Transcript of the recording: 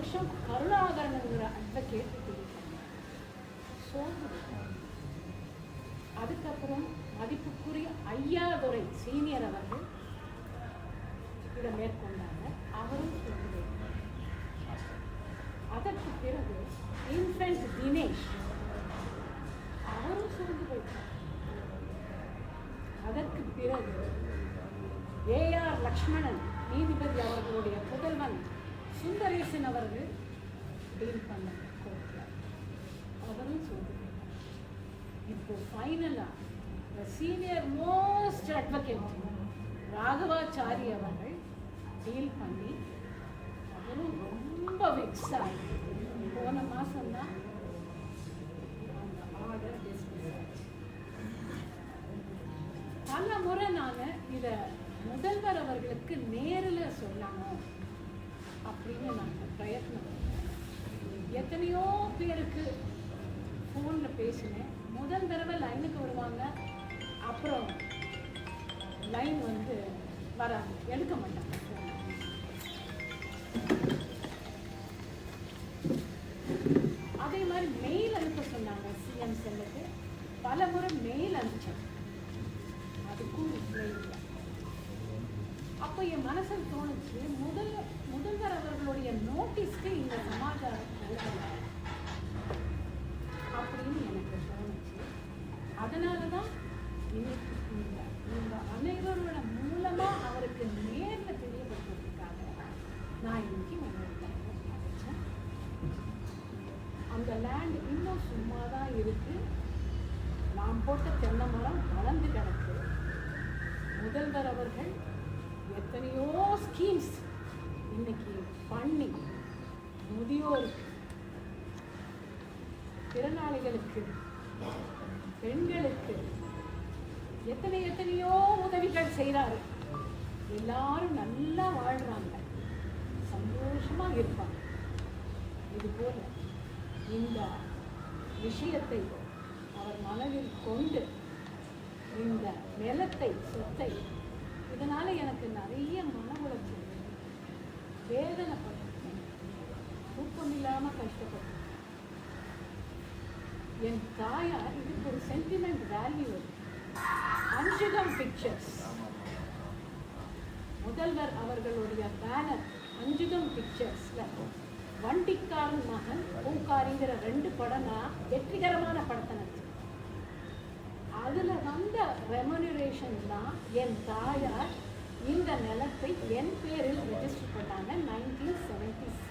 வருஷம் கருணாகரனுங்கிற advocate deal பண்ணார். சோதனை. அதுக்கப்புறம் மதிப்புக்குரிய ஐயாதுரை சீனியர் அவர்கள் இதை மேற்கொண்டாங்க. அவரும் சோதனை. அதற்கு பிறகு இன்ஃபென்ட் தினேஷ் அவரும் சோர்ந்து போயிட்டார். அதற்கு பிறகு ஏஆர் லக்ஷ்மணன் நீதிபதி அவர்களுடைய புதல்வன் சுந்தரேசன் அவர்கள் டீல் பண்ண கோர்ட்ல அவரும் சோர்ந்து போயிட்டார். இப்போ ஃபைனலாக சீனியர் மோஸ்ட் அட்வொகேட் ராகவாச்சாரி அவர்கள் டீல் பண்ணி அவரும் ரொம்ப வெக்ஸ் ஆகி போன மாதம்தான் அந்த ஆர்டர் டிஸ்மிஸ் ஆச்சு. பல முறை நான் இதை முதல்வர் அவர்களுக்கு நேரில் சொல்லணும் அப்படின்னு நான் பிரயத்னம் பண்ணேன். எத்தனையோ பேருக்கு ஃபோனில் பேசினேன். முதல் தடவை லைனுக்கு வருவாங்க, அப்புறம் லைன் வராது, எடுக்க மாட்டாங்க. அதே மாதிரி மெயில் அனுப்ப சொன்னாங்க சிஎம் செல்லுக்கு. பல முறை மெயில் அனுப்பிச்சேன், அதுக்கும் ரிப்ளை இல்லை. அப்போ என் மனசில் தோணுச்சு, முதல்வர் அவர்களுடைய நோட்டீஸ்க்கு இந்த சமாச்சாரம் எழுதலாம் அப்படின்னு எனக்கு தோணுச்சு. அதனால தான் இன்னைக்கு இந்த அனைவரோட மூலமாக அவருக்கு நேரில் தெரியப்படுத்துறதுக்காக நான் இன்னைக்கு உங்கள்கிட்ட நினைச்சேன். அந்த லேண்ட் இன்னும் சும்மா தான் இருக்கு. நாம் போட்ட தென்னை மரம் வளர்ந்து கிடக்கு. முதல்வர் அவர்கள் எத்தனையோ ஸ்கீம்ஸ் இன்னைக்கு பண்ணி முதியோருக்கு, திறனாளிகளுக்கு, பெண்களுக்கு எத்தனையோ உதவிகள் செய்கிறாரு. எல்லாரும் நல்லா வாழ்றாங்க, சந்தோஷமா இருப்பாங்க. இதுபோல இந்த விஷயத்தை அவர் மனதில் கொண்டு இந்த நிலத்தை, சொத்தை, இதனால எனக்கு நிறைய மன உளைச்சல், வேதனைப்பட்டிருக்கேன், தூக்கம் இல்லாம கஷ்டப்பட்டேன். என் தாயார் இதுக்கு ஒரு சென்டிமெண்ட் வேல்யூ இருக்கு. அஞ்சுகம் பிக்சர்ஸ், முதல்வர் அவர்களுடைய பேனர் அஞ்சுகம் பிக்சர்ஸ்ல வண்டிக்காரன் மகன் பூக்காரிங்கிற 2 படம் நான் வெற்றிகரமான படத்தை நடிச்சேன். அதுல வந்த ரெமுனரேஷன் தான் என் தாயார் இந்த நிலத்தை என் பேரில் ரெஜிஸ்டர் பண்ணாங்க 1976.